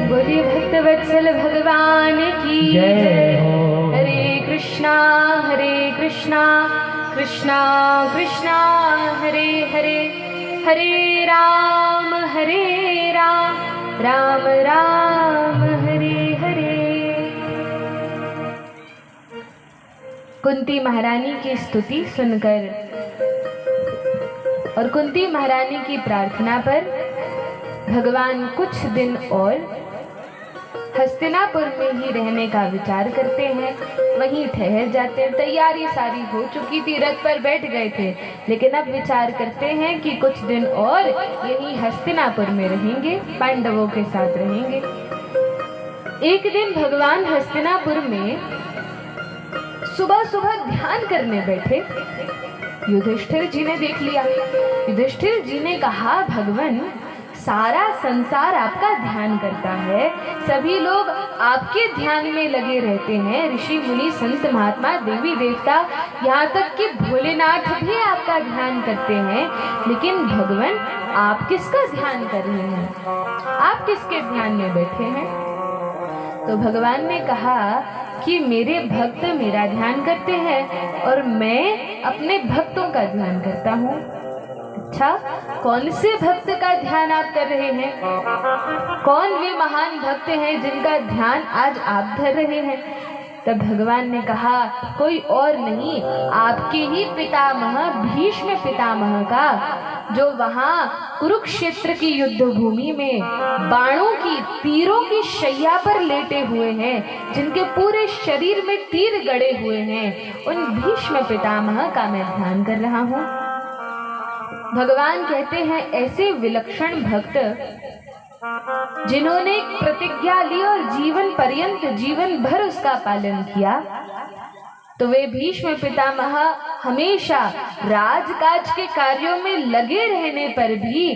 बोलिए भक्तवत्सल भगवान की जय हो। हरे कृष्णा कृष्णा कृष्णा हरे हरे, हरे राम राम राम हरे हरे। कुंती महारानी की स्तुति सुनकर और कुंती महारानी की प्रार्थना पर भगवान कुछ दिन और हस्तिनापुर में ही रहने का विचार करते हैं, वहीं ठहर जाते हैं। तैयारी सारी हो चुकी थी, रथ पर बैठ गए थे, लेकिन अब विचार करते हैं कि कुछ दिन और यहीं हस्तिनापुर में रहेंगे, पांडवों के साथ रहेंगे। एक दिन भगवान हस्तिनापुर में सुबह सुबह ध्यान करने बैठे। युधिष्ठिर जी ने देख लिया। युधिष्ठिर जी ने कहा, भगवान सारा संसार आपका ध्यान करता है, सभी लोग आपके ध्यान में लगे रहते हैं, ऋषि मुनि संत महात्मा देवी देवता यहाँ तक कि भोलेनाथ भी आपका ध्यान करते हैं, लेकिन भगवान आप किसका ध्यान कर रहे हैं? आप किसके ध्यान में बैठे हैं? तो भगवान ने कहा कि मेरे भक्त मेरा ध्यान करते हैं और मैं अपने भक्तों का ध्यान करता हूँ। अच्छा, कौन से भक्त का ध्यान आप कर रहे हैं? कौन वे महान भक्त हैं जिनका ध्यान आज आप धर रहे हैं? तब भगवान ने कहा, कोई और नहीं, आपके ही पितामह भीष्म पितामह का, जो वहां कुरुक्षेत्र की युद्ध भूमि में बाणों की तीरों की शैया पर लेटे हुए हैं, जिनके पूरे शरीर में तीर गड़े हुए हैं, उन भीष्म पितामह का मैं ध्यान कर रहा हूँ। भगवान कहते हैं, ऐसे विलक्षण भक्त जिन्होंने प्रतिज्ञा ली और जीवन पर्यंत जीवन भर उसका पालन किया, तो वे भीष्म पितामह हमेशा राजकाज के कार्यों में लगे रहने पर भी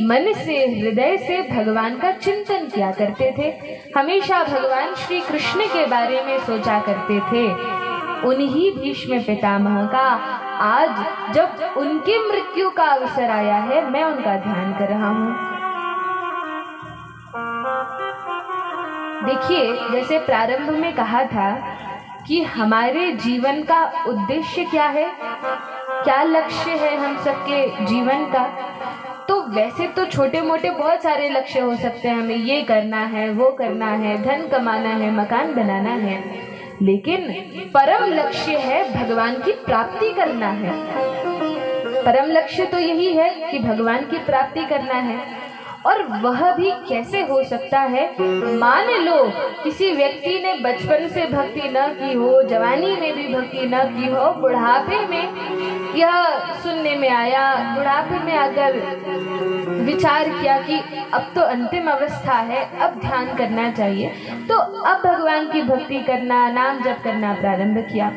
मन से हृदय से भगवान का चिंतन किया करते थे। हमेशा भगवान श्री कृष्ण के बारे में सोचा करते थे। उन्हीं भीष्म पितामह का आज जब उनकी मृत्यु का अवसर आया है, मैं उनका ध्यान कर रहा हूँ। देखिए, जैसे प्रारंभ में कहा था कि हमारे जीवन का उद्देश्य क्या है, क्या लक्ष्य है हम सबके जीवन का, तो वैसे तो छोटे मोटे बहुत सारे लक्ष्य हो सकते हैं। हमें ये करना है, वो करना है, धन कमाना है, मकान बनाना है, लेकिन परम लक्ष्य है भगवान की प्राप्ति करना है। परम लक्ष्य तो यही है कि भगवान की प्राप्ति करना है। और वह भी कैसे हो सकता है? मान लो किसी व्यक्ति ने बचपन से भक्ति न की हो, जवानी में भी भक्ति न की हो, बुढ़ापे में यह सुनने में आया, बुढ़ापे में आकर विचार किया कि अब तो अंतिम अवस्था है, अब ध्यान करना चाहिए, तो अब भगवान की भक्ति करना, नाम जप करना प्रारंभ किया।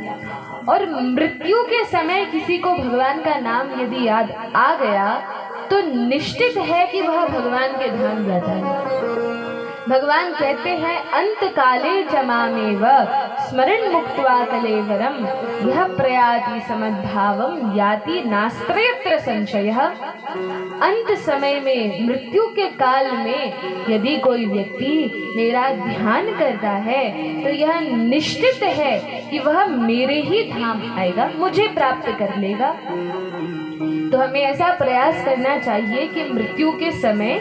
और मृत्यु के समय किसी को भगवान का नाम यदि याद आ गया तो निश्चित है कि वह भगवान के धाम जाता है। भगवान कहते हैं, अंत काले चमामेव स्मरण मुक्त्वा कलेवरम यह प्रयाति समद्भावम याति नास्त्रयत्र संशयः। अंत समय में, मृत्यु के काल में यदि कोई व्यक्ति मेरा ध्यान करता है तो यह निश्चित है कि वह मेरे ही धाम आएगा, मुझे प्राप्त कर लेगा। तो हमें ऐसा प्रयास करना चाहिए कि मृत्यु के समय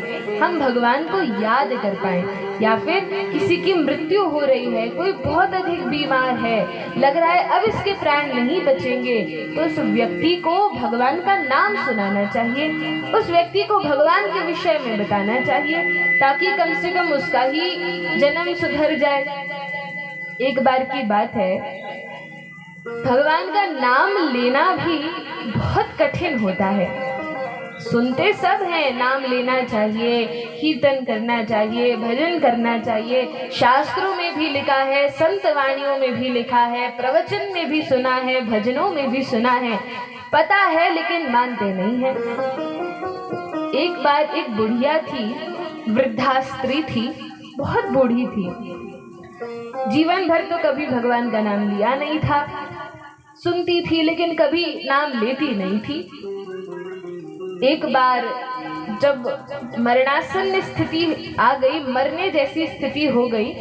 हम भगवान को याद कर पाएं, या फिर किसी की मृत्यु हो रही है, कोई बहुत अधिक बीमार है, लग रहा है अब इसके प्राण नहीं बचेंगे, तो उस व्यक्ति को भगवान का नाम सुनाना चाहिए, उस व्यक्ति को भगवान के विषय में बताना चाहिए, ताकि कम से कम उसका ही जन्म सुधर जाए। एक बार की बात है, भगवान का नाम लेना भी बहुत कठिन होता है। सुनते सब हैं, नाम लेना चाहिए, कीर्तन करना चाहिए, भजन करना चाहिए, शास्त्रों में भी लिखा है, संत वाणियों में भी लिखा है, प्रवचन में भी सुना है, भजनों में भी सुना है, पता है, लेकिन मानते नहीं हैं। एक बार एक बुढ़िया थी, वृद्धा स्त्री थी, बहुत बूढ़ी थी, जीवन भर तो कभी भगवान का नाम लिया नहीं था, सुनती थी लेकिन कभी नाम लेती नहीं थी। एक बार जब मरणासन्न स्थिति आ गई, मरने जैसी स्थिति हो गई,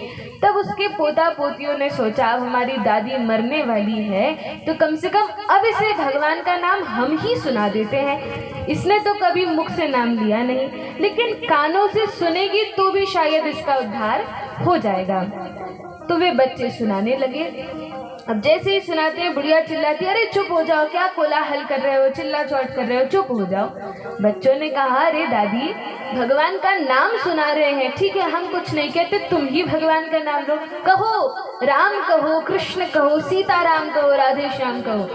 तब उसके पोता पोतियों ने सोचा अब हमारी दादी मरने वाली है तो कम से कम अब इसे भगवान का नाम हम ही सुना देते हैं। इसने तो कभी मुख से नाम लिया नहीं, लेकिन कानों से सुनेगी तो भी शायद इसका उद्धार हो जाएगा। तो वे बच्चे सुनाने लगे। अब जैसे ही सुनाते हैं बुढ़िया चिल्लाती, अरे चुप हो जाओ, क्या कोलाहल कर रहे हो, चिल्ला चौट कर रहे हो, चुप हो जाओ। बच्चों ने कहा, अरे दादी भगवान का नाम सुना रहे हैं, ठीक है हम कुछ नहीं कहते, तुम ही भगवान का नाम लो, कहो राम कहो, कृष्ण कहो, सीताराम कहो, राधे श्याम कहो।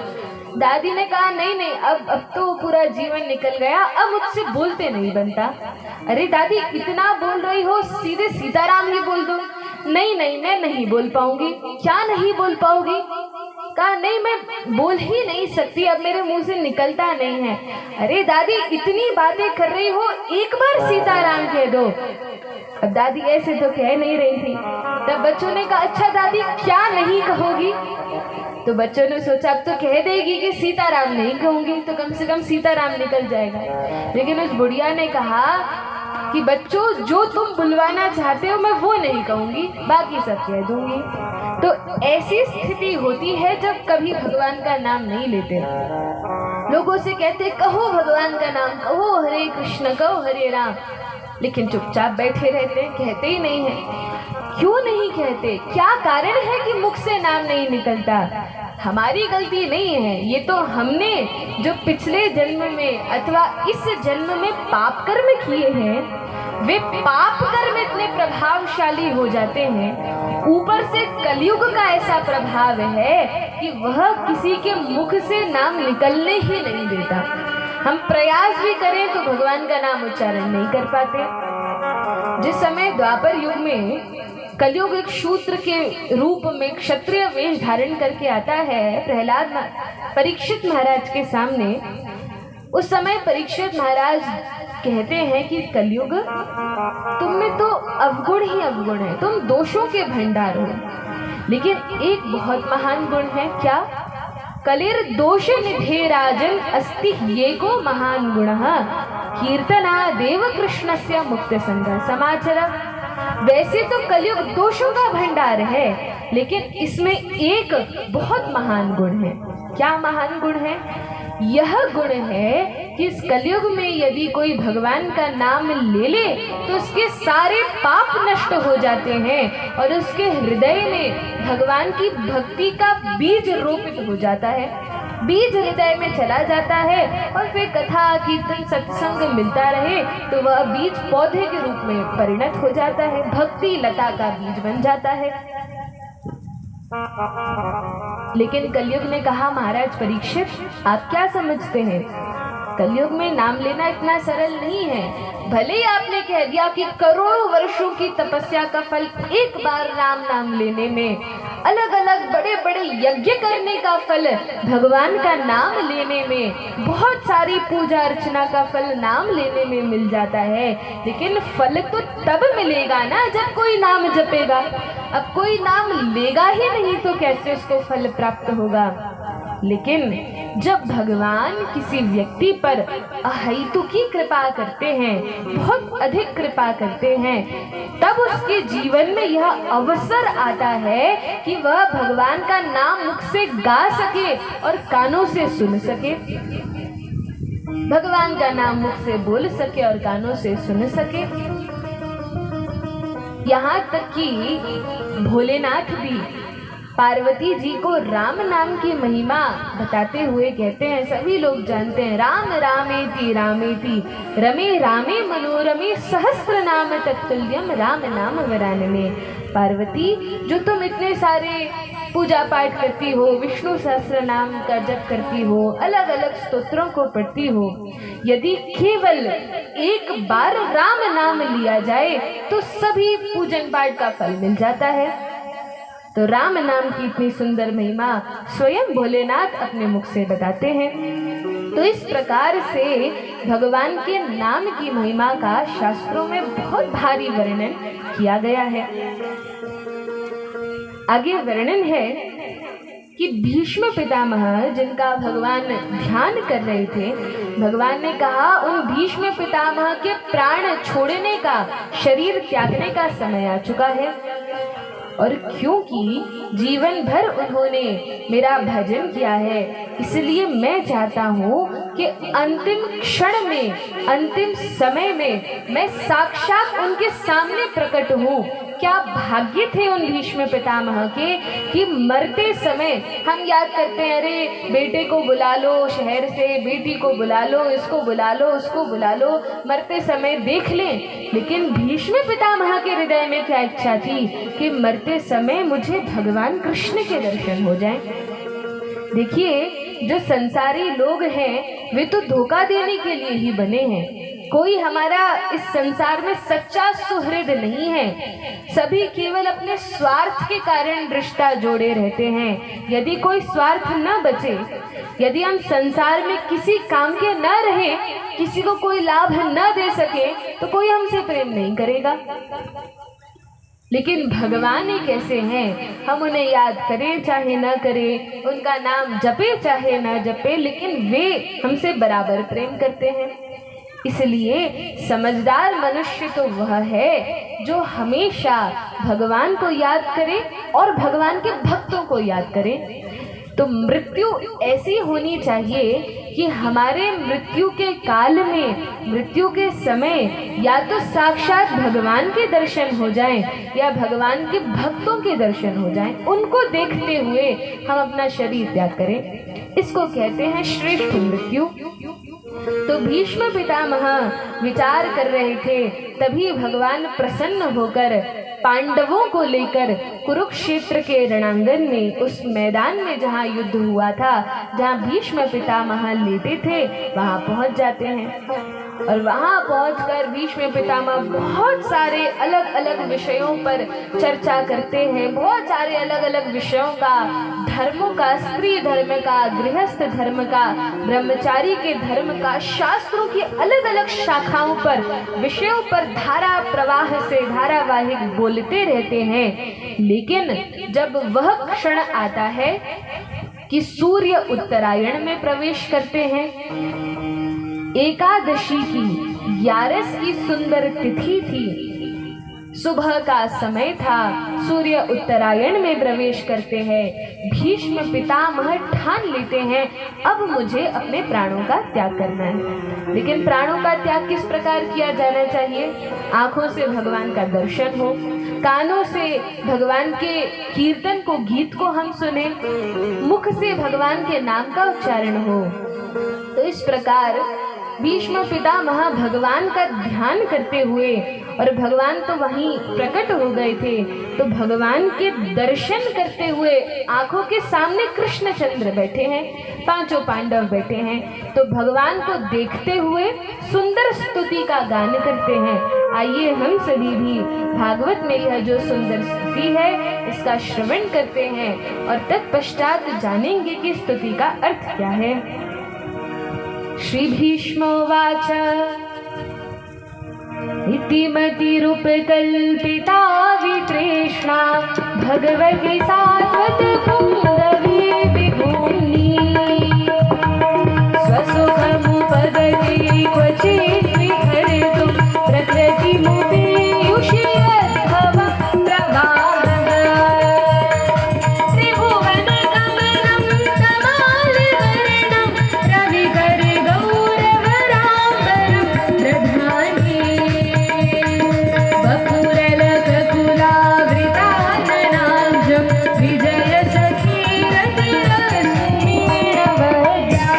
दादी ने कहा नहीं, अब तो पूरा जीवन निकल गया, अब मुझसे बोलते नहीं बनता। अरे दादी इतना बोल रही हो, सीधे सीताराम ही बोल दो। नहीं मैं नहीं बोल पाऊंगी। क्या नहीं बोल पाओगी? कहा नहीं मैं बोल ही नहीं सकती, अब मेरे मुंह से निकलता नहीं है। अरे दादी इतनी बातें कर रही हो, एक बार सीताराम कह दो। अब दादी ऐसे तो कह नहीं रही थी। तब बच्चों ने कहा, अच्छा दादी क्या नहीं कहोगी? तो बच्चों ने सोचा अब तो कह देगी कि सीताराम नहीं कहूंगी, तो कम से कम सीताराम निकल जाएगा। लेकिन उस बुढ़िया ने कहा कि बच्चों जो तुम बुलवाना चाहते हो मैं वो नहीं कहूंगी, बाकी सब कह दूंगी। तो ऐसी स्थिति होती है जब कभी भगवान का नाम नहीं लेते। लोगों से कहते कहो भगवान का नाम, कहो हरे कृष्ण, कहो हरे राम, लेकिन चुपचाप बैठे रहते, कहते ही नहीं है। क्यों नहीं कहते? क्या कारण है कि मुख से नाम नहीं निकलता? हमारी गलती नहीं है, ये तो हमने जो पिछले जन्म में अथवा इस जन्म में पाप कर्म किए हैं, वे पाप कर्म इतने प्रभावशाली हो जाते हैं, ऊपर से कलयुग का ऐसा प्रभाव है कि वह किसी के मुख से नाम निकलने ही नहीं देता। हम प्रयास भी करें तो भगवान का नाम उच्चारण नहीं कर पाते। जिस समय द्वापर युग में कलयुग एक शूद्र के रूप में क्षत्रिय वेश धारण करके आता है प्रहलाद परीक्षित महाराज के सामने, उस समय परीक्षित महाराज कहते हैं कि कलयुग तुम में तो अवगुण ही अवगुण है, तुम दोषों के भंडार हो, लेकिन एक बहुत महान गुण है। क्या? कलिर दोष निधे राजन अस्ति ये को महान गुणः कीर्तना देव कृष्णस्य मुक्त संग समाचर। वैसे तो कलयुग दोषों का भंडार है, लेकिन इसमें एक बहुत महान गुण है। क्या महान गुण है? यह गुण है कि इस कलयुग में यदि कोई भगवान का नाम ले ले तो उसके सारे पाप नष्ट हो जाते हैं और उसके हृदय में भगवान की भक्ति का बीज रोपित हो जाता है। बीज हृदय में चला जाता है और फिर कथा कीर्तन सत्संग मिलता रहे तो वह बीज पौधे के रूप में परिणत हो जाता है, भक्ति लता का बीज बन जाता है। लेकिन कलयुग ने कहा, महाराज परीक्षित आप क्या समझते हैं, कलयुग में नाम लेना इतना सरल नहीं है। भले ही आपने कह दिया कि करोड़ों वर्षों की तपस्या का फल एक बार राम नाम लेने में, अलग अलग बड़े बड़े यज्ञ करने का फल भगवान का नाम लेने में, बहुत सारी पूजा अर्चना का फल नाम लेने में मिल जाता है, लेकिन फल तो तब मिलेगा ना जब कोई नाम जपेगा। अब कोई नाम लेगा ही नहीं तो कैसे उसको फल प्राप्त होगा। लेकिन जब भगवान किसी व्यक्ति पर अहेतुकी कृपा करते हैं, बहुत अधिक कृपा करते हैं, तब उसके जीवन में यह अवसर आता है कि वह भगवान का नाम मुख से गा सके और कानों से सुन सके। भगवान का नाम मुख से बोल सके और कानों से सुन सके। यहाँ तक कि भोलेनाथ भी पार्वती जी को राम नाम की महिमा बताते हुए कहते हैं, सभी लोग जानते हैं, राम रामेति रामेति रमे रामे मनोरमे सहस्र नाम तत्तुल्यम राम नाम वरानने। पार्वती जो तुम इतने सारे पूजा पाठ करती हो, विष्णु सहस्र नाम का जप करती हो, अलग अलग स्तोत्रों को पढ़ती हो, यदि केवल एक बार राम नाम लिया जाए तो सभी पूजन पाठ का फल मिल जाता है। तो राम नाम की इतनी सुंदर महिमा स्वयं भोलेनाथ अपने मुख से बताते हैं। तो इस प्रकार से भगवान के नाम की महिमा का शास्त्रों में बहुत भारी वर्णन किया गया है। आगे वर्णन है कि भीष्म पितामह जिनका भगवान ध्यान कर रहे थे, भगवान ने कहा उन भीष्म पितामह के प्राण छोड़ने का, शरीर त्यागने का समय आ चुका है। और क्योंकि जीवन भर उन्होंने मेरा भजन किया है, इसलिए मैं चाहता हूँ कि अंतिम क्षण में, अंतिम समय में मैं साक्षात उनके सामने प्रकट हूँ। क्या भाग्य थे उन भीष्म पितामह के कि मरते समय हम याद करते हैं, अरे बेटे को बुला लो शहर से, बेटी को बुला लो, इसको बुला लो, उसको बुला लो, मरते समय देख लें। लेकिन भीष्म पितामह के हृदय में क्या इच्छा थी कि मरते समय मुझे भगवान कृष्ण के दर्शन हो जाएं। देखिए, जो संसारी लोग हैं वे तो धोखा देने के लिए ही बने हैं। कोई हमारा इस संसार में सच्चा सुहृद नहीं है। सभी केवल अपने स्वार्थ के कारण रिश्ता जोड़े रहते हैं। यदि कोई स्वार्थ न बचे, यदि हम संसार में किसी काम के न रहे, किसी को कोई लाभ न दे सके, तो कोई हमसे प्रेम नहीं करेगा। लेकिन भगवान ही कैसे हैं, हम उन्हें याद करें चाहे न करें, उनका नाम जपे चाहे न जपे, लेकिन वे हमसे बराबर प्रेम करते हैं। इसलिए समझदार मनुष्य तो वह है जो हमेशा भगवान को याद करे और भगवान के भक्तों को याद करे। तो मृत्यु ऐसी होनी चाहिए कि हमारे मृत्यु के काल में, मृत्यु के समय या तो साक्षात भगवान के दर्शन हो जाएं या भगवान के भक्तों के दर्शन हो जाएं। उनको देखते हुए हम अपना शरीर त्याग करें। इसको कहते हैं श्रेष्ठ मृत्यु। तो भीष्म पितामह विचार कर रहे थे, तभी भगवान प्रसन्न होकर पांडवों को लेकर कुरुक्षेत्र के रणांगण में, उस मैदान में जहाँ युद्ध हुआ था, जहाँ भीष्म पितामह लेटे थे, वहाँ पहुँच जाते हैं। और वहाँ पहुंचकर भीष्म पितामह बहुत सारे अलग अलग विषयों पर चर्चा करते हैं। बहुत सारे अलग अलग विषयों का, धर्मों का, स्त्री धर्म का, गृहस्थ धर्म का, ब्रह्मचारी के धर्म का, शास्त्रों की अलग अलग शाखाओं पर, विषयों पर धारा प्रवाह से धारावाहिक बोलते रहते हैं। लेकिन जब वह क्षण आता है कि सूर्य उत्तरायण में प्रवेश करते हैं, एकादशी की 11 की सुंदर तिथि थी, सुबह का समय था, सूर्य उत्तरायण में प्रवेश करते हैं। भीष्म पितामह ठान लेते हैं अब मुझे अपने प्राणों का त्याग करना है। लेकिन प्राणों का त्याग किस प्रकार किया जाना चाहिए? आंखों से भगवान का दर्शन हो, कानों से भगवान के कीर्तन को, गीत को हम सुने, मुख से भगवान के नाम का उच्चारण हो। तो इस प्रकार भीष्म पितामह भगवान का ध्यान करते हुए, और भगवान तो वहीं प्रकट हो गए थे, तो भगवान के दर्शन करते हुए आंखों के सामने कृष्णचंद्र बैठे हैं, पांचों पांडव बैठे हैं। तो भगवान को देखते हुए सुंदर स्तुति का गान करते हैं। आइए हम सभी भी भागवत में यह जो सुंदर स्तुति है इसका श्रवण करते हैं और तत्पश्चात जानेंगे कि स्तुति का अर्थ क्या है। श्री भीष्मोवाच इति मतिरुपकल्पिता वितृष्णा भगवती सात्वत पुंगवी विभूम्नि स्वसुखमुपगति क्वचित् विहर्तुं प्रकृतिमुपेयुषि यद्भव प्रवाहः त्रिभुवनगमनं कमालवर्णं रविकर गौरवराम्बरं दधानि बकुरलककुलावृताननाब्जं विजयसखीरतिरसुमीणवद्या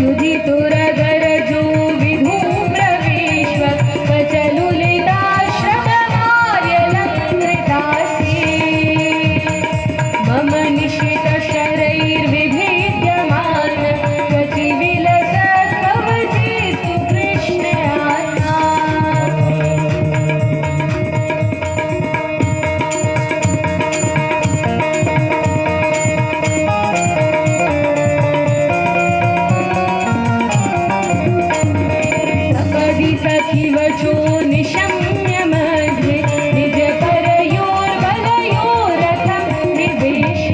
युधितुरगरजो विधूम्रविश्व कचलुलिताश्रममार्यलङ्कृतासि मम निशितशरैर्विभेद्यमान क्वचिविलसत्कवचित्तु कृष्णयात्मा। सपदि सखिवचो निशम्य मध्ये निजपरयोर्बलयोरथं निवेश्य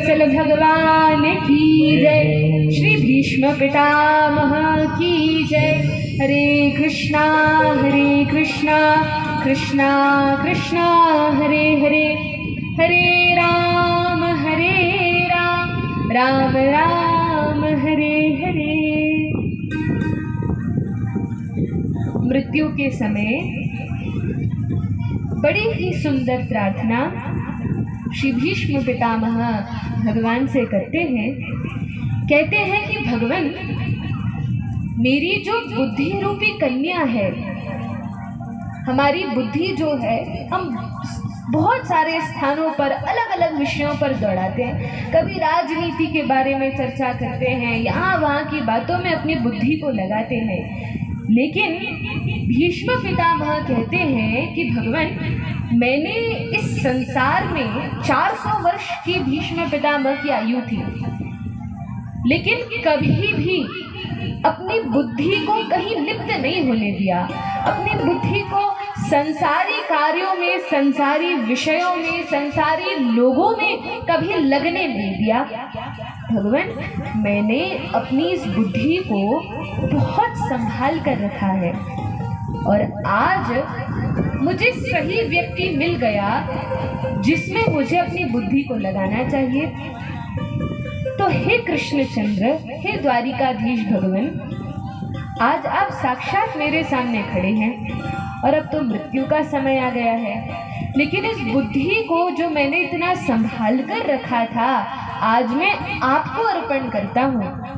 वत्सल भगवान की जय, श्री भीष्म पितामह की जय। हरे कृष्णा कृष्णा कृष्णा हरे हरे, हरे राम राम राम हरे हरे। मृत्यु के समय बड़ी ही सुंदर प्रार्थना श्री भीष्म पितामह भगवान से करते हैं। कहते हैं कि भगवान, मेरी जो बुद्धि रूपी कन्या है, हमारी बुद्धि जो है, हम बहुत सारे स्थानों पर अलग अलग विषयों पर दौड़ाते हैं। कभी राजनीति के बारे में चर्चा करते हैं, यहाँ वहाँ की बातों में अपनी बुद्धि को लगाते हैं। लेकिन भीष्म पितामह कहते हैं कि भगवान, मैंने इस संसार में 400 वर्ष की भीष्म पितामह की आयु थी, लेकिन कभी भी अपनी बुद्धि को कहीं लिप्त नहीं होने दिया। अपनी बुद्धि को संसारी कार्यों में, संसारी विषयों में, संसारी लोगों में कभी लगने नहीं दिया। भगवान, मैंने अपनी इस बुद्धि को बहुत संभाल कर रखा है और आज मुझे सही व्यक्ति मिल गया जिसमें मुझे अपनी बुद्धि को लगाना चाहिए। तो हे कृष्णचंद्र, हे द्वारिकाधीश भगवान, आज आप साक्षात मेरे सामने खड़े हैं और अब तो मृत्यु का समय आ गया है, लेकिन इस बुद्धि को जो मैंने इतना संभाल कर रखा था, आज मैं आपको अर्पण करता हूँ।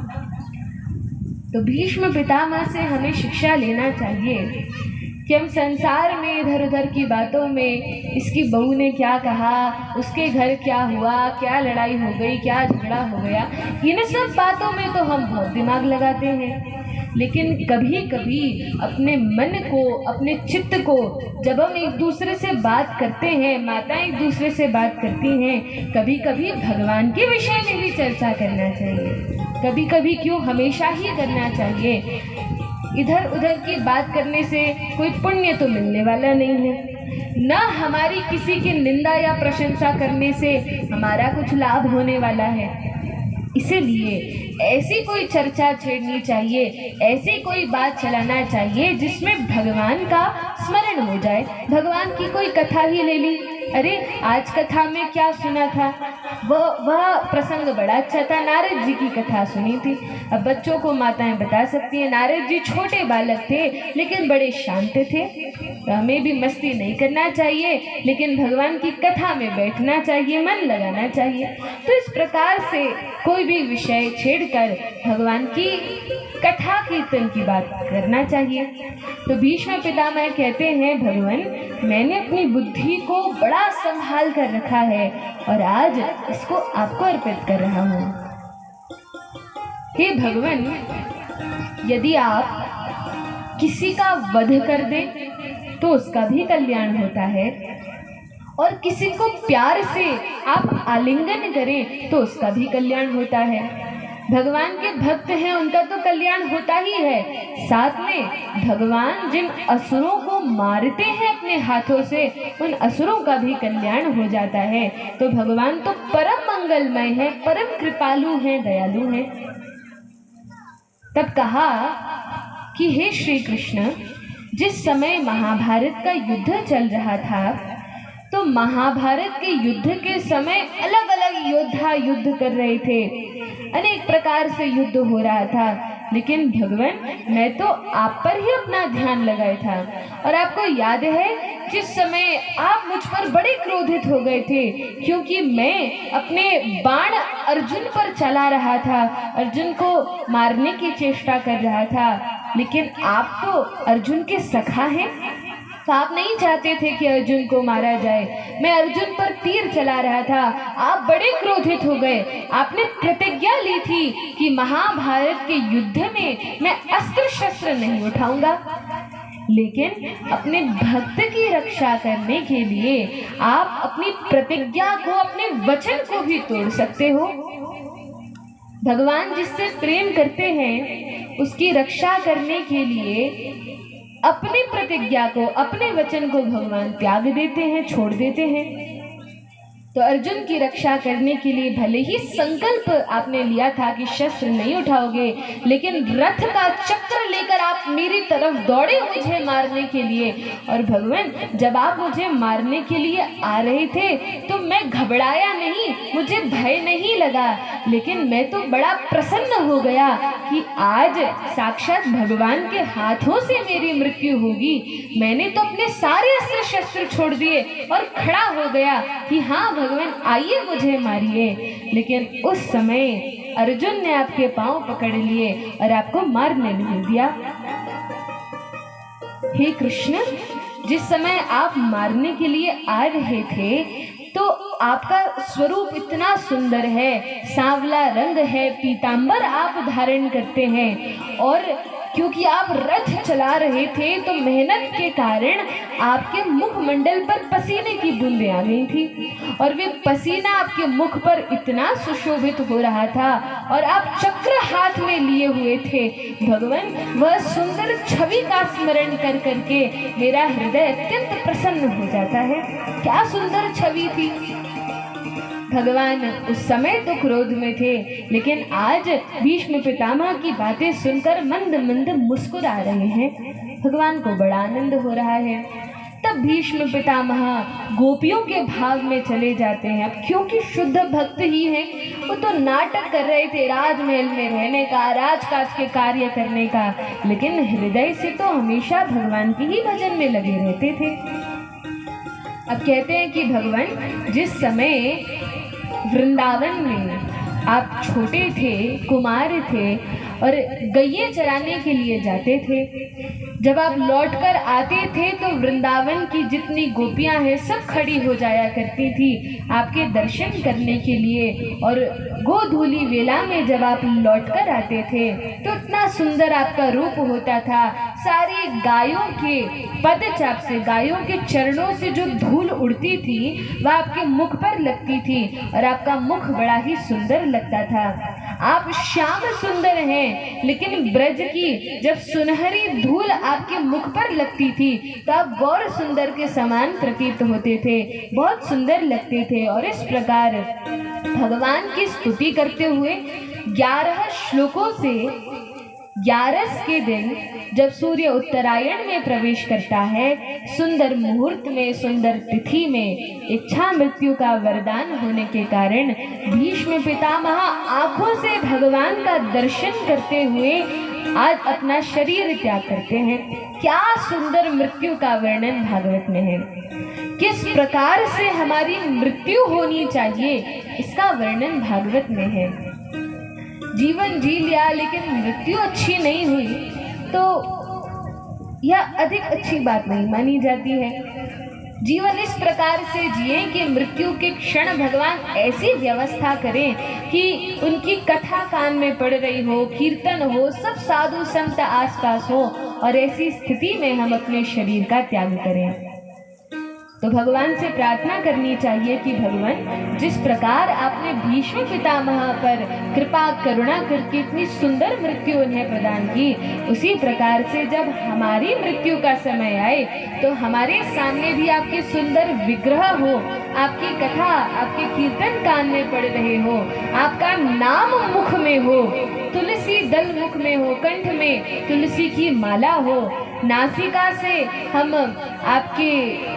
तो भीष्म पितामह से हमें शिक्षा लेना चाहिए कि हम संसार में इधर उधर की बातों में, इसकी बहू ने क्या कहा, उसके घर क्या हुआ, क्या लड़ाई हो गई, क्या झगड़ा हो गया, इन सब बातों में तो हम बहुत दिमाग लगाते हैं। लेकिन कभी कभी अपने मन को, अपने चित्त को, जब हम एक दूसरे से बात करते हैं, माताएं एक दूसरे से बात करती हैं, कभी कभी भगवान के विषय में भी चर्चा करना चाहिए। कभी कभी क्यों, हमेशा ही करना चाहिए। इधर उधर की बात करने से कोई पुण्य तो मिलने वाला नहीं है, न हमारी किसी की निंदा या प्रशंसा करने से हमारा कुछ लाभ होने वाला है। इसीलिए ऐसी कोई चर्चा छेड़नी चाहिए, ऐसी कोई बात चलाना चाहिए जिसमें भगवान का स्मरण हो जाए। भगवान की कोई कथा ही ले ली, अरे आज कथा में क्या सुना था, वह प्रसंग बड़ा अच्छा था, नारद जी की कथा सुनी थी। अब बच्चों को माताएं बता सकती हैं, नारद जी छोटे बालक थे लेकिन बड़े शांत थे। तो हमें भी मस्ती नहीं करना चाहिए, लेकिन भगवान की कथा में बैठना चाहिए, मन लगाना चाहिए। तो इस प्रकार से कोई भी विषय छेड़कर भगवान की कथा कीर्तन की बात करना चाहिए। तो भीष्म पितामह कहते हैं, भगवान, मैंने अपनी बुद्धि को बड़ा संभाल कर रखा है और आज इसको आपको अर्पित कर रहा हूँ। हे भगवान, यदि आप किसी का वध कर दें तो उसका भी कल्याण होता है, और किसी को प्यार से आप आलिंगन करें तो उसका भी कल्याण होता है। भगवान के भक्त हैं, उनका तो कल्याण होता ही है, साथ में भगवान जिन असुरों को मारते हैं अपने हाथों से, उन असुरों का भी कल्याण हो जाता है। तो भगवान तो परम मंगलमय है, परम कृपालु हैं, दयालु हैं। तब कहा कि हे श्री कृष्ण, जिस समय महाभारत का युद्ध चल रहा था, तो महाभारत के युद्ध के समय अलग अलग योद्धा युद्ध कर रहे थे, अनेक प्रकार से युद्ध हो रहा था, लेकिन भगवान, मैं तो आप पर ही अपना ध्यान लगाया था। और आपको याद है जिस समय आप मुझ पर बड़े क्रोधित हो गए थे, क्योंकि मैं अपने बाण अर्जुन पर चला रहा था, अर्जुन को मारने की चेष्टा कर रहा था, लेकिन आप तो अर्जुन के सखा हैं, तो आप नहीं चाहते थे कि अर्जुन को मारा जाए। मैं अर्जुन पर तीर चला रहा था, आप बड़े क्रोधित हो गए। आपने प्रतिज्ञा ली थी कि महाभारत के युद्ध में मैं अस्त्र शस्त्र नहीं उठाऊंगा, लेकिन अपने भक्त की रक्षा करने के लिए आप अपनी प्रतिज्ञा को, अपने वचन को भी तोड़ सकते हो। भगवान जिससे प्रेम करते हैं उसकी रक्षा करने के लिए अपनी प्रतिज्ञा को, अपने वचन को भगवान त्याग देते हैं, छोड़ देते हैं। तो अर्जुन की रक्षा करने के लिए भले ही संकल्प आपने लिया था कि शस्त्र नहीं उठाओगे, लेकिन रथ का चक्र लेकर आप मेरी तरफ दौड़े मुझे मारने के लिए। और भगवान, जब आप मुझे मारने के लिए आ रहे थे तो मैं घबराया नहीं, मुझे भय नहीं लगा, लेकिन मैं तो बड़ा प्रसन्न हो गया कि आज साक्षात भगवान के हाथों से मेरी मृत्यु होगी। मैंने तो अपने सारे अस्त्र शस्त्र छोड़ दिए और खड़ा हो गया कि हाँ भगवान, आइए मुझे मारिए। लेकिन उस समय अर्जुन ने आपके पांव पकड़ लिए और आपको मारने नहीं दिया। हे कृष्ण, जिस समय आप मारने के लिए आ रहे थे तो आपका स्वरूप इतना सुंदर है, सांवला रंग है, पीतांबर आप धारण करते हैं, और क्योंकि आप रथ चला रहे थे तो मेहनत के कारण आपके मुखमंडल पर पसीने की बूंदें आ गई थी, और वे पसीना आपके मुख पर इतना सुशोभित हो रहा था, और आप चक्र हाथ में लिए हुए थे। भगवान, वह सुंदर छवि का स्मरण कर करके मेरा हृदय अत्यंत प्रसन्न हो जाता है। क्या सुंदर छवि थी। भगवान उस समय तो क्रोध में थे, लेकिन आज भीष्म पितामह की बातें सुनकर मंद मंद मुस्कुरा रहे हैं। भगवान को बड़ा आनंद हो रहा है। तब भीष्म पितामह गोपियों के भाव में चले जाते हैं। अब क्योंकि शुद्ध भक्त ही हैं, वो तो नाटक कर रहे थे राजमहल में रहने का, राजकाज के कार्य करने का, लेकिन हृदय से तो हमेशा भगवान की ही भजन में लगे रहते थे। अब कहते हैं कि भगवान, जिस समय वृंदावन में आप छोटे थे, कुमार थे और गैये चराने के लिए जाते थे, जब आप लौटकर आते थे तो वृंदावन की जितनी गोपियां हैं सब खड़ी हो जाया करती थी आपके दर्शन करने के लिए। और गोधूली वेला में जब आप लौटकर आते थे तो इतना सुंदर आपका रूप होता था। सारी गायों के पदचाप से, गायों के चरणों से जो धूल उड़ती थी वह आपके मुख पर लगती थी और आपका मुख बड़ा ही सुंदर लगता था। आप श्याम सुंदर हैं, लेकिन ब्रज की जब सुनहरी धूल आपके मुख पर लगती थी तो आप गौर सुंदर के समान प्रतीत होते थे, बहुत सुंदर लगते थे। और इस प्रकार भगवान की स्तुति करते हुए 11 श्लोकों से 11 के दिन जब सूर्य उत्तरायण में प्रवेश करता है, सुंदर मुहूर्त में, सुंदर तिथि में, इच्छा मृत्यु का वरदान होने के कारण भीष्म पितामह आंखों से भगवान का दर्शन करते हुए आज अपना शरीर त्याग करते हैं। क्या सुंदर मृत्यु का वर्णन भागवत में है। किस प्रकार से हमारी मृत्यु होनी चाहिए इसका वर्णन भागवत में है। जीवन जी लिया लेकिन मृत्यु अच्छी नहीं हुई तो यह अधिक अच्छी बात नहीं मानी जाती है। जीवन इस प्रकार से जिए कि मृत्यु के क्षण भगवान ऐसी व्यवस्था करें कि उनकी कथा कान में पड़ रही हो, कीर्तन हो, सब साधु संत आसपास हो, और ऐसी स्थिति में हम अपने शरीर का त्याग करें। तो भगवान से प्रार्थना करनी चाहिए कि भगवान, जिस प्रकार आपने भीष्म पितामह पर कृपा करुणा करके इतनी सुंदर मृत्यु उन्हें प्रदान की, उसी प्रकार से जब हमारी मृत्यु का समय आए तो हमारे सामने भी आपके सुंदर विग्रह हो, आपकी कथा, आपके कीर्तन कान में पड़ रहे हो, आपका नाम मुख में हो, तुलसी दल मुख में हो, कंठ में तुलसी की माला हो, नासिका से हम आपके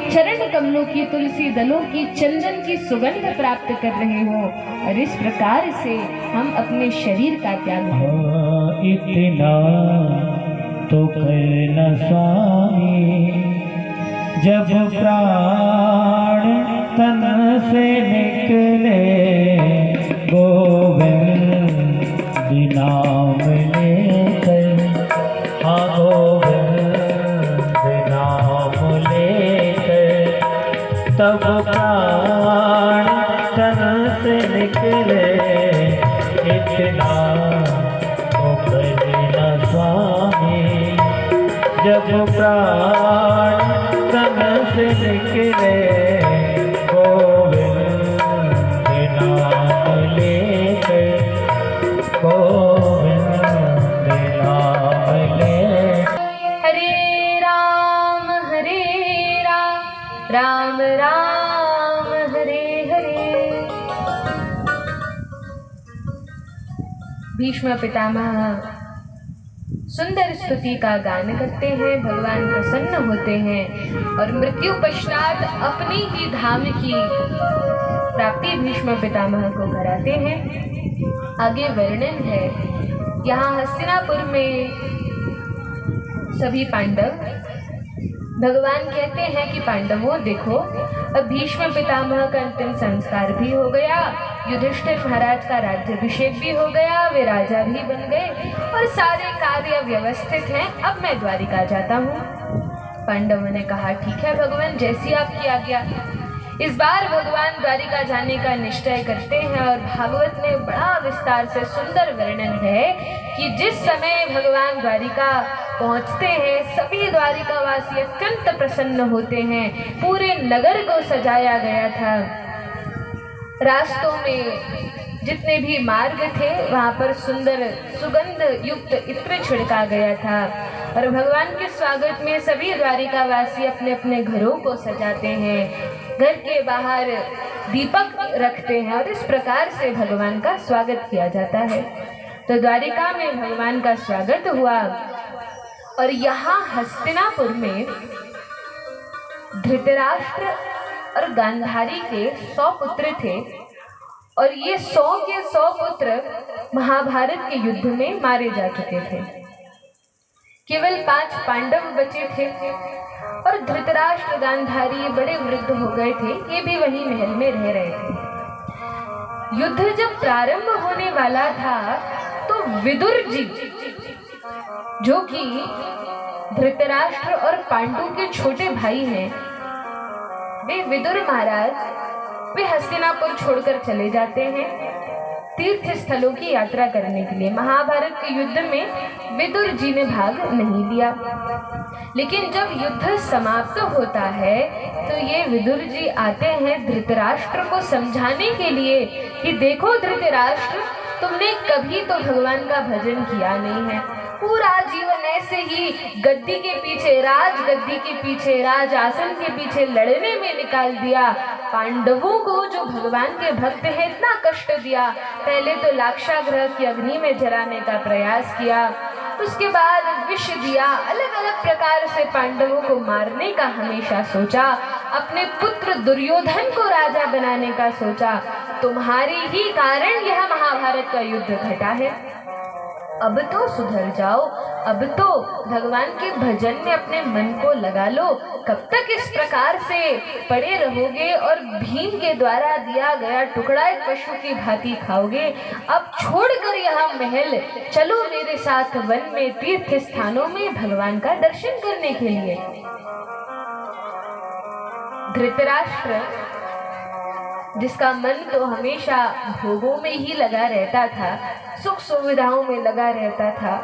चरण कमलों की, तुलसी दलों की, चंदन की सुगंध प्राप्त कर रहे हो, और इस प्रकार से हम अपने शरीर का त्याग करें। इतना तो करना स्वामी, जब प्राण तन से निकले, गोविंद नाम लेकर, हाँ गोविंद नाम लेकर, तब प्राण तन से निकले। इतना तो करना स्वामी, जब प्राण तन से निकले, गोविंद नाम लेकर, गोविंद नाम लेकर। हरे राम राम राम हरे हरे, भीष्म पितामह सुंदर स्तुति का गान करते हैं, भगवान प्रसन्न होते हैं और मृत्यु पश्चात अपनी ही धाम की प्राप्ति भीष्म पितामह को कराते हैं। आगे वर्णन है, यहाँ हस्तिनापुर में सभी पांडव, भगवान कहते हैं कि पांडवों देखो, अब भीष्म पितामह का अंतिम संस्कार भी हो गया, युधिष्ठिर महाराज का राज्याभिषेक भी हो गया, वे राजा भी बन गए और सारे कार्य व्यवस्थित हैं, अब मैं द्वारिका जाता हूँ। पांडवों ने कहा ठीक है भगवान, जैसी आपकी आज्ञा। इस बार भगवान द्वारिका जाने का निश्चय करते हैं और भागवत में बड़ा विस्तार से सुंदर वर्णन है कि जिस समय भगवान द्वारिका पहुंचते हैं सभी द्वारिकावासी अत्यंत प्रसन्न होते हैं। पूरे नगर को सजाया गया था, रास्तों में जितने भी मार्ग थे वहाँ पर सुंदर सुगंध युक्त इत्र छिड़का गया था और भगवान के स्वागत में सभी द्वारिकावासी अपने अपने घरों को सजाते हैं, घर के बाहर दीपक रखते हैं और इस प्रकार से भगवान का स्वागत किया जाता है। तो द्वारिका में भगवान का स्वागत हुआ और यहाँ हस्तिनापुर में धृतराष्ट्र और गांधारी के 100 पुत्र थे और ये 100 के 100 पुत्र महाभारत के युद्ध में मारे जा चुके थे। केवल 5 पांडव बचे थे और धृतराष्ट्र गांधारी बड़े वृद्ध हो गए थे, ये भी वहीं महल में रह रहे थे। युद्ध जब प्रारंभ होने वाला था तो विदुर जी, जो कि धृतराष्ट्र और पांडु के छोटे भाई हैं, वे विदुर महाराज वे हस्तिनापुर छोड़कर चले जाते हैं तीर्थ स्थलों की यात्रा करने के लिए। महाभारत के युद्ध में विदुर जी ने भाग नहीं लिया, लेकिन जब युद्ध समाप्त होता है तो ये विदुर जी आते हैं धृतराष्ट्र को समझाने के लिए कि देखो धृतराष्ट्र, तुमने कभी तो भगवान का भजन किया नहीं है, पूरा जीवन ऐसे ही गद्दी के पीछे, राज गद्दी के पीछे, राज आसन के पीछे लड़ने में निकाल दिया। पांडवों को जो भगवान के भक्त हैं इतना कष्ट दिया, पहले तो लाक्षागृह की अग्नि में जलाने का प्रयास किया, उसके बाद विष दिया, अलग अलग प्रकार से पांडवों को मारने का हमेशा सोचा, अपने पुत्र दुर्योधन को राजा बनाने का सोचा। तुम्हारे ही कारण यह महाभारत का युद्ध घटा है। अब तो सुधर जाओ, अब तो भगवान के भजन में अपने मन को लगा लो। कब तक इस प्रकार से पड़े रहोगे और भीम के द्वारा दिया गया टुकड़ा एक पशु की भांति खाओगे? अब छोड़कर यह महल चलो मेरे साथ वन में, तीर्थ स्थानों में भगवान का दर्शन करने के लिए। धृतराष्ट्र, जिसका मन तो हमेशा भोगों में ही लगा रहता था, सुख सुविधाओं में लगा रहता था,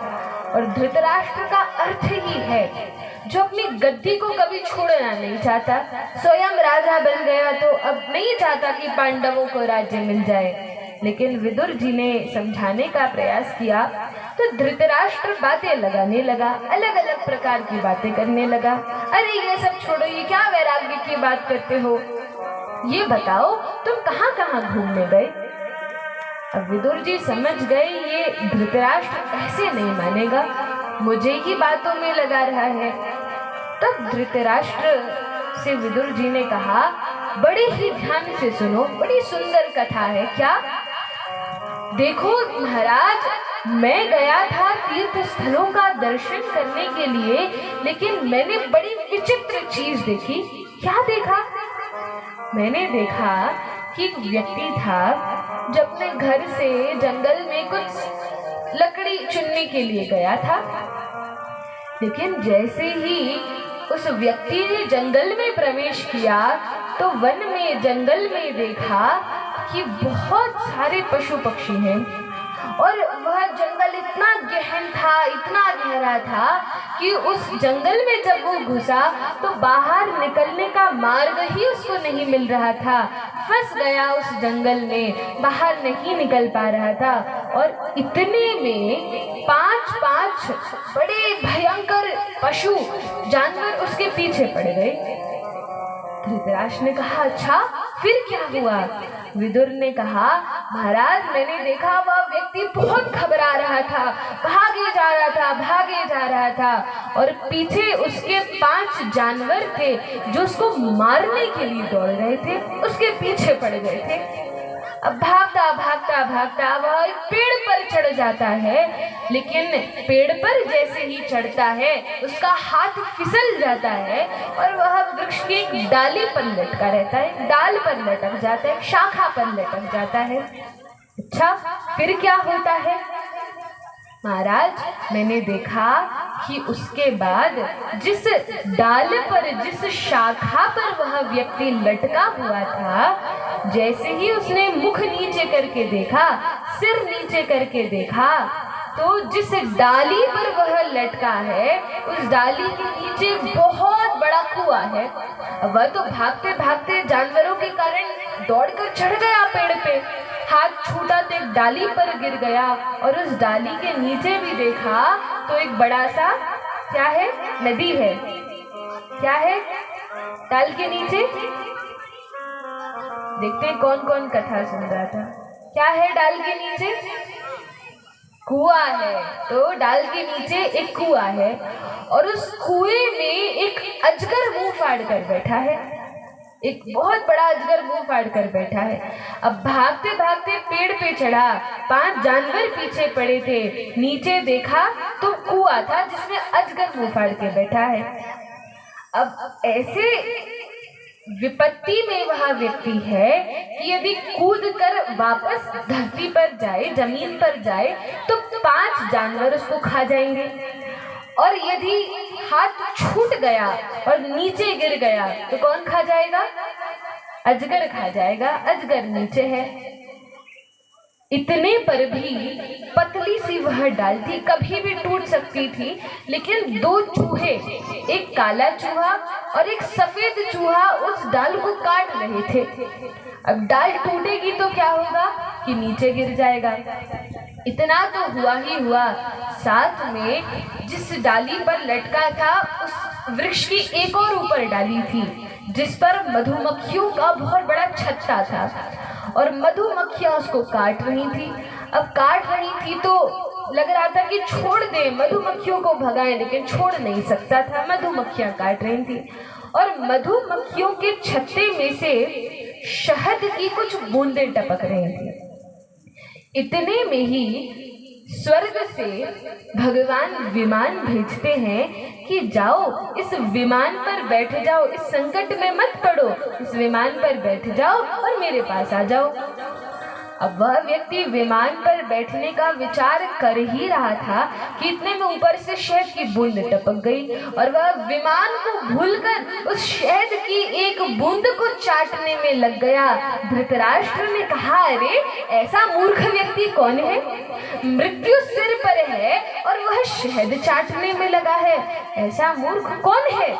और धृतराष्ट्र का अर्थ ही है जो अपनी गद्दी को कभी छोड़ना नहीं चाहता, स्वयं राजा बन गया तो अब नहीं चाहता कि पांडवों को राज्य मिल जाए। लेकिन विदुर जी ने समझाने का प्रयास किया तो धृतराष्ट्र बातें लगाने लगा, अलग अलग प्रकार की बातें करने लगा। अरे ये सब छोड़ो, ये क्या वैराग्य की बात करते हो, ये बताओ तुम कहाँ कहाँ घूमने गए? अब विदुर जी समझ गए ये धृतराष्ट्र ऐसे नहीं मानेगा, मुझे ही बातों में लगा रहा है। तब धृतराष्ट्र से विदुर जी ने कहा, बड़े ही ध्यान से सुनो, बड़ी सुंदर कथा है। क्या? देखो महाराज, मैं गया था तीर्थ स्थलों का दर्शन करने के लिए, लेकिन मैंने बड़ी विचित्र चीज देखी। क्या देखा? मैंने देखा कि एक व्यक्ति था जो अपने घर से जंगल में कुछ लकड़ी चुनने के लिए गया था, लेकिन जैसे ही उस व्यक्ति ने जंगल में प्रवेश किया तो वन में, जंगल में देखा कि बहुत सारे पशु पक्षी हैं और वह जंगल इतना गहन था, इतना गहरा था कि उस जंगल में जब वो घुसा तो बाहर निकलने का मार्ग ही उसको नहीं मिल रहा था। फंस गया उस जंगल में, बाहर नहीं निकल पा रहा था। और इतने में 5 बड़े भयंकर पशु जानवर उसके पीछे पड़ गए। धृतराष्ट्र ने कहा, अच्छा फिर क्या हुआ? विदुर ने कहा, महाराज मैंने देखा वह व्यक्ति बहुत घबरा रहा था, भागे जा रहा था और पीछे उसके 5 जानवर थे जो उसको मारने के लिए दौड़ रहे थे, उसके पीछे पड़ गए थे। अब भागता वह एक पेड़ पर चढ़ जाता है, लेकिन पेड़ पर जैसे ही चढ़ता है उसका हाथ फिसल जाता है और वह वृक्ष की एक डाली पर लटका रहता है, डाल पर लटक जाता है, शाखा पर लटक जाता है। अच्छा फिर क्या होता है? महाराज मैंने देखा कि उसके बाद जिस डाल पर, जिस शाखा पर वह व्यक्ति लटका हुआ था, जैसे ही उसने मुख नीचे करके देखा, सिर नीचे करके देखा, तो जिस डाली पर वह लटका है उस डाली के नीचे बहुत बड़ा कुआं है। वह तो भागते भागते जानवरों के कारण दौड़कर चढ़ गया पेड़ पे, हाथ छूटा तो एक डाली पर गिर गया और उस डाली के नीचे भी देखा तो एक बड़ा सा क्या है? नदी है। क्या है डाल के नीचे? देखते हैं कौन कौन कथा सुन रहा था। क्या है डाल के नीचे? कुआं है। तो डाल के नीचे एक कुआं है और उस कुएं में एक अजगर मुंह फाड़ कर बैठा है, एक बहुत बड़ा अजगर मुंह फाड़ कर बैठा है। अब भागते भागते पेड़ पे चढ़ा, 5 जानवर पीछे पड़े थे, नीचे देखा तो कुआं था जिसमें अजगर मुंह फाड़ के बैठा है। अब ऐसे विपत्ति में वह व्यक्ति है कि यदि कूद कर वापस धरती पर जाए, जमीन पर जाए, तो 5 जानवर उसको खा जाएंगे और यदि हाथ छूट गया और नीचे गिर गया तो कौन खा जाएगा? अजगर खा जाएगा। अजगर नीचे है। इतने पर भी पतली सी वह डाल थी, कभी भी टूट सकती थी, लेकिन 2 चूहे, एक काला चूहा और एक सफेद चूहा उस डाल को काट रहे थे। अब डाल टूटेगी तो क्या होगा कि नीचे गिर जाएगा। इतना तो हुआ ही हुआ, साथ में जिस डाली पर लटका था उस वृक्ष की एक और ऊपर डाली थी जिस पर मधुमक्खियों का बहुत बड़ा छत्ता था और मधुमक्खियां उसको काट रही थी। अब काट रही थी तो लग रहा था कि छोड़ दे, मधुमक्खियों को भगाए, लेकिन छोड़ नहीं सकता था, मधुमक्खियां काट रही थी और मधुमक्खियों के छत्ते में से शहद की कुछ बूंदें टपक रही थी। इतने में ही स्वर्ग से भगवान विमान भेजते हैं कि जाओ इस विमान पर बैठ जाओ, इस संकट में मत पड़ो, इस विमान पर बैठ जाओ और मेरे पास आ जाओ। अब वह व्यक्ति विमान पर बैठने का विचार कर ही रहा था कि इतने में ऊपर से शहद की बूंद टपक गई और वह विमान को भूलकर उस शहद की एक बूंद को चाटने में लग गया। धृतराष्ट्र ने कहा, अरे ऐसा मूर्ख व्यक्ति कौन है? मृत्यु सिर पर है और वह शहद चाटने में लगा है, ऐसा मूर्ख कौन है?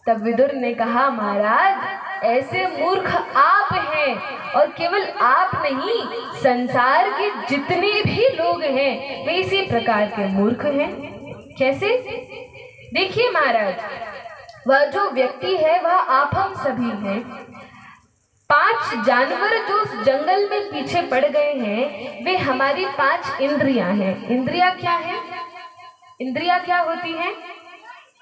तब विदुर ने कहा, महाराज ऐसे मूर्ख आप हैं और केवल आप नहीं, संसार के जितने भी लोग हैं वे इसी प्रकार के मूर्ख हैं। कैसे? देखिए महाराज, वह जो व्यक्ति है वह आप हम सभी हैं। 5 जानवर जो उस जंगल में पीछे पड़ गए हैं वे हमारी 5 इंद्रियां हैं। इंद्रियां क्या है? इंद्रियां क्या होती हैं?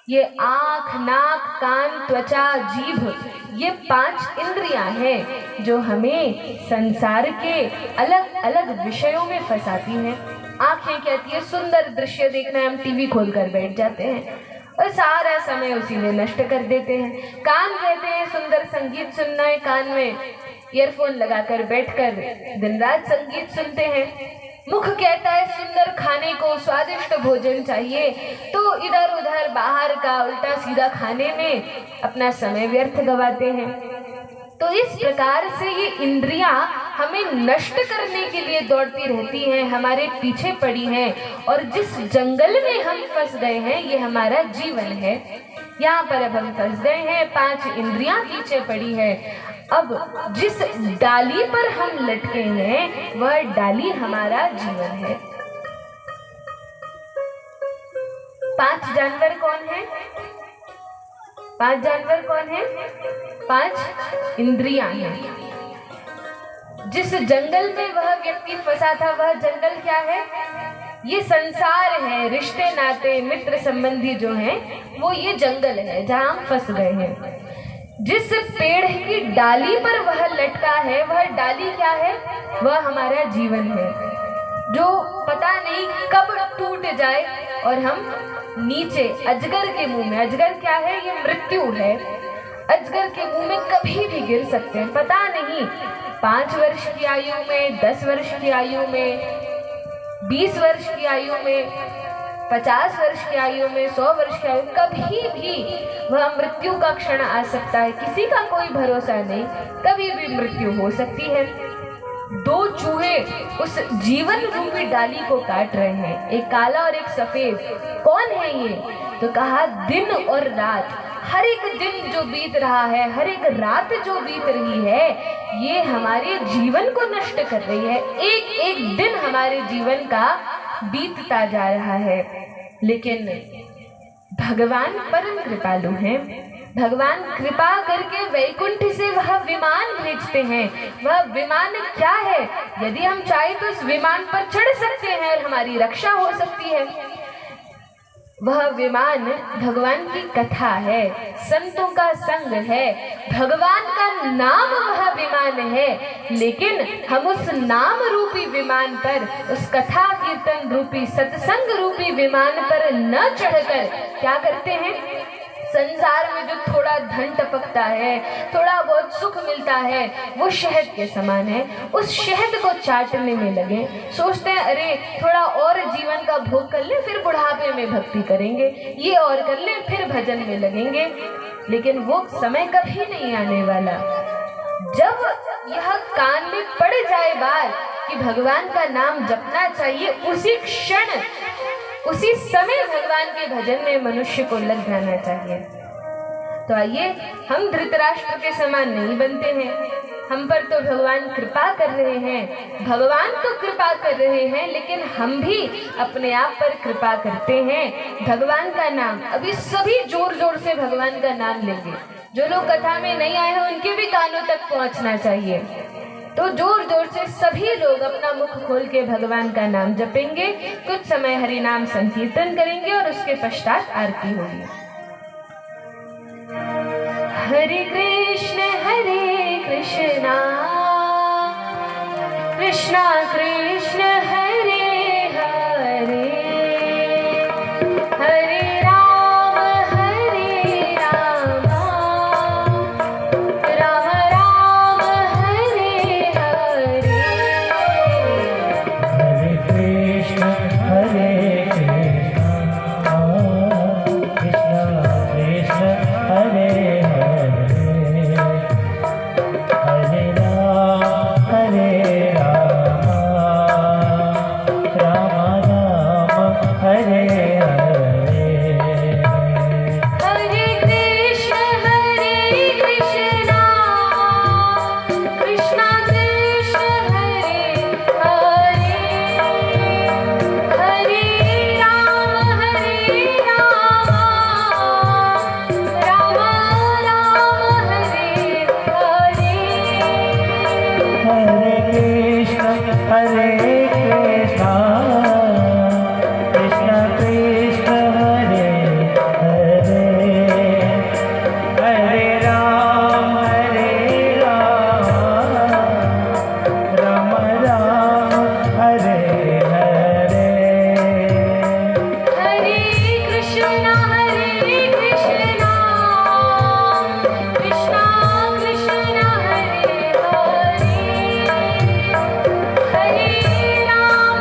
ये आँख, नाक, कान, त्वचा, जीभ, ये 5 इंद्रियां हैं जो हमें संसार के अलग अलग विषयों में फंसाती हैं। आँखें कहती है सुंदर दृश्य देखना है, हम टीवी खोलकर बैठ जाते हैं और सारा समय उसी में नष्ट कर देते हैं। कान कहते हैं सुंदर संगीत सुनना है, कान में ईयरफोन लगाकर बैठकर दिन रात संगीत सुनते हैं। मुख कहता है सुंदर खाने को, स्वादिष्ट भोजन चाहिए, तो इधर उधर बाहर का उल्टा सीधा खाने में अपना समय व्यर्थ गवाते हैं। तो इस प्रकार से ये इंद्रियां हमें नष्ट करने के लिए दौड़ती रहती हैं, हमारे पीछे पड़ी हैं और जिस जंगल में हम फंस गए हैं ये हमारा जीवन है। यहाँ पर अब हम फंस गए हैं, 5 इंद्रियां पीछे पड़ी है। अब जिस डाली पर हम लटके हैं वह डाली हमारा जीवन है। 5 जानवर कौन है? 5 जानवर कौन है? 5 इंद्रियां हैं। जिस जंगल में वह व्यक्ति फंसा था, वह जंगल क्या है? ये संसार है, रिश्ते नाते मित्र संबंधी जो हैं वो ये जंगल है जहां हम फंस गए हैं। जिस पेड़ की डाली पर वह लटका है, वह डाली क्या है? वह हमारा जीवन है, जो पता नहीं कब टूट जाए और हम नीचे अजगर के मुंह में, अजगर क्या है? ये मृत्यु है, अजगर के मुंह में कभी भी गिर सकते हैं, पता नहीं 5 वर्ष की आयु में, 10 वर्ष की आयु में, 20 वर्ष की आयु में, 50 वर्ष की आयु में, 100 वर्ष की आयु, कभी भी वह मृत्यु का क्षण आ सकता है। किसी का कोई भरोसा नहीं, कभी भी मृत्यु हो सकती है। 2 चूहे उस जीवन रूपी डाली को काट रहे हैं, एक काला और एक सफेद। कौन है ये? तो कहा दिन और रात। हर एक दिन जो बीत रहा है, हर एक रात जो बीत रही है, ये हमारे जीवन को नष्ट कर रही है। एक एक दिन हमारे जीवन का बीतता जा रहा है। लेकिन भगवान परम कृपालु हैं। भगवान कृपा करके वैकुंठ से वह विमान भेजते हैं। वह विमान क्या है? यदि हम चाहे तो उस विमान पर चढ़ सकते हैं और हमारी रक्षा हो सकती है। वह विमान भगवान की कथा है, संतों का संग है, भगवान का नाम वह विमान है। लेकिन हम उस नाम रूपी विमान पर, उस कथा कीर्तन रूपी सत्संग रूपी विमान पर न चढ़कर क्या करते हैं? संसार में जो थोड़ा धन टपकता है, थोड़ा बहुत सुख मिलता है, वो शहद के समान है। उस शहद को चाटने में लगे, सोचते हैं अरे थोड़ा और जीवन का भोग कर ले, फिर बुढ़ापे में भक्ति करेंगे, ये और कर ले, फिर भजन में लगेंगे। लेकिन वो समय कभी नहीं आने वाला जब यह कान में पड़ जाए बात कि भगवान का नाम जपना चाहिए, उसी क्षण उसी समय भगवान के भजन में मनुष्य को लग जाना चाहिए। तो आइए, हम धृतराष्ट्र के समान नहीं बनते हैं। हम पर तो भगवान कृपा कर रहे हैं, भगवान तो कृपा कर रहे हैं, लेकिन हम भी अपने आप पर कृपा करते हैं। भगवान का नाम, अभी सभी जोर जोर से भगवान का नाम लेंगे। जो लोग कथा में नहीं आए हैं उनके भी कानों तक पहुंचना चाहिए। तो जोर जोर से सभी लोग अपना मुख खोल के भगवान का नाम जपेंगे। कुछ समय हरि नाम संकीर्तन करेंगे और उसके पश्चात आरती होगी। हरे कृष्णा कृष्णा कृष्ण हरे हरे, हरे राम राम राम हरे हरे। हरे कृष्ण कृष्ण कृष्ण हरे हरे, हरे राम राम राम हरे हरे। हरे कृष्णा कृष्णा कृष्ण हरे हरे, हरे राम राम राम हरे हरे। हरे कृष्ण कृष्ण कृष्ण हरे हरे, हरे राम राम राम हरे हरे। हरे कृष्णा कृष्णा कृष्ण हरे हरे, हरे राम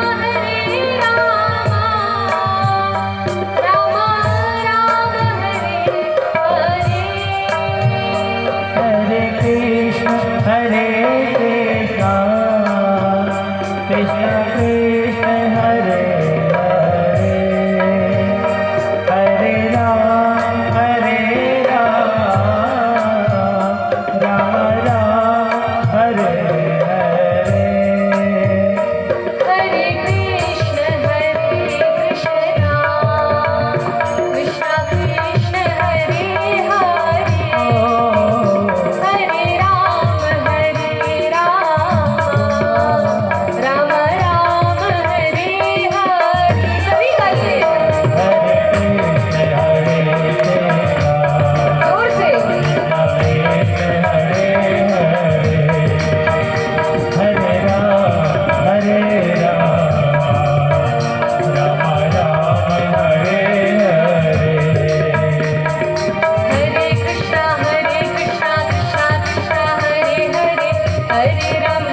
हरे राम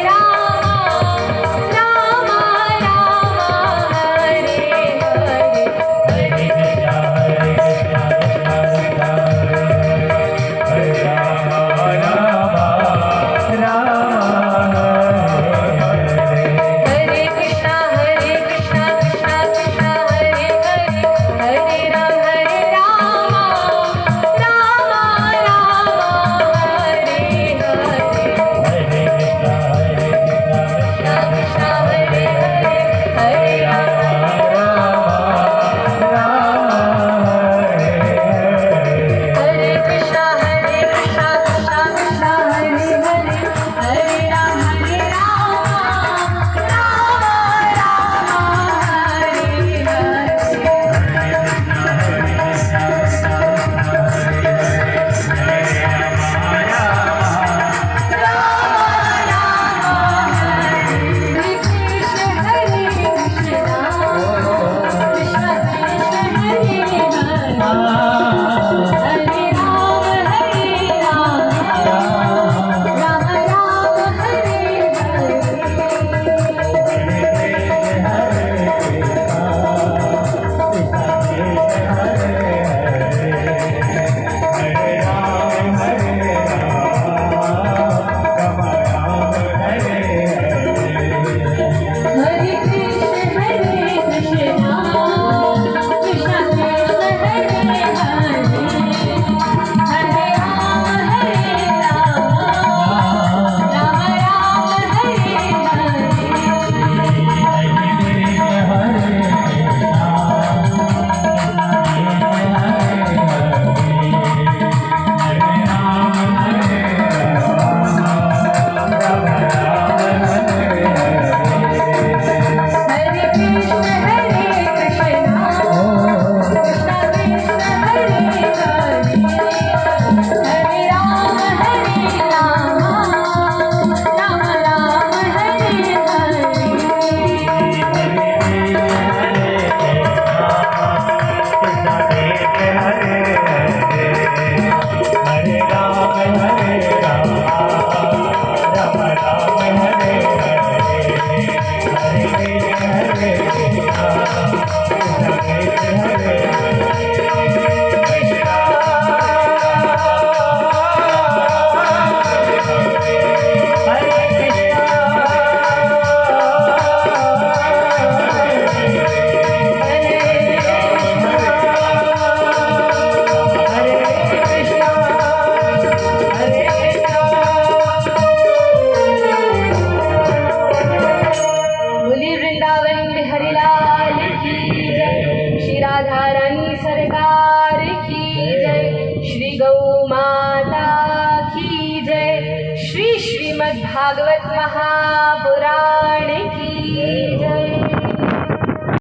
राम राम हरे हरे। हरे कृष्णा हरे राम राम राम हरे हरे। हरे कृष्णा कृष्णा कृष्णा हरे हरे, हरे राम राम राम हरे हरे। हरे कृष्णा कृष्णा कृष्णा हरे हरे, हरे राम राम राम हरे हरे। हरे कृष्णा कृष्णा कृष्णा हरे हरे, हरे राम राम हरे हरे। सरकार की जय, श्री गौ माता की जय, श्री श्रीमद् भागवत महापुराण की